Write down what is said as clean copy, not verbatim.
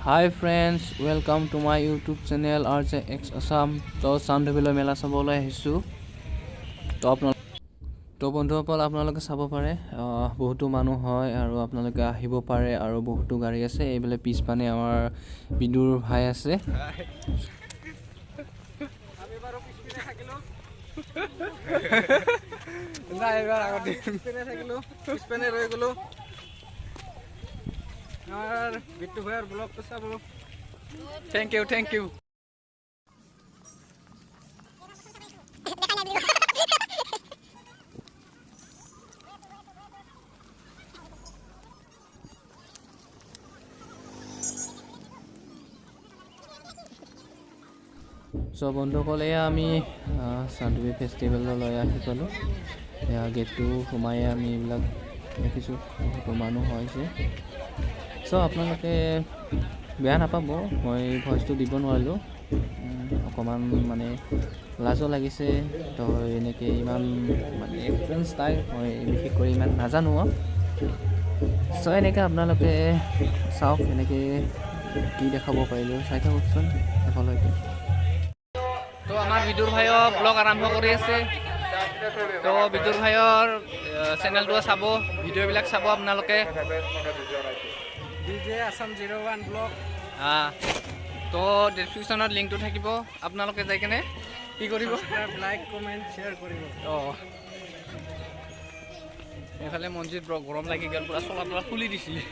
Hi friends, welcome to my YouTube channel RJX Assam. So Chandubi mela sabole hisu. To বন্ধুসকল আপোনালোকে চাব পাৰে বহুতো মানুহ হয় আৰু আপোনালোকে আহিব পাৰে আৰু বহুতো গাড়ী আছে এইবেলে পিছপানে আমাৰ বিদুৰ ভাই আছে আমি বাৰো পিছপিনে থাকিলো না এবাৰ আগতে পিছপিনে থাকিলো পিছপিনে ৰৈ গলো আমাৰ বিট্টু ভাইৰ ব্লগটো চাব থ্যাংক ইউ So বন্ধুসকল আমি চান্দুবি ফেষ্টিভেললৈ আহি পালোঁ গেটটো সোমাই আমি এইবিলাক দেখিছোঁ বহুতো মানুহ হৈছে চ' আপোনালোকে বেয়া নাপাব মই ভইচটো দিব নোৱাৰিলোঁ অকণমান মানে লাজো লাগিছে তো এনেকৈ ইমান মানে এক্সপিৰিয়েঞ্চ নাই মই বিশেষকৈ ইমান নাজানো চ' এনেকৈ আপোনালোকে চাওক এনেকৈ কি দেখাব পাৰিলোঁ চাই থাককচোন শেষলৈকে তো আমাৰ বিদুৰ ভাইৰ ব্লগ আৰম্ভ কৰি আছে তো বিদুৰ ভাইৰ চেনেলটো চাব ভিডিঅ'বিলাক চাব আপোনালোকে DJ Assam 01 ব্লগ তো ডেছক্ৰিপশ্যনত লিংকটো থাকিব আপোনালোকে যাই কেনে কি কৰিব লাইক কমেণ্ট শ্বেয়াৰ কৰিব এইফালে মঞ্জিত গৰম লাগি গ'ল পুৰা চলা পুৰা খুলি দিছিলে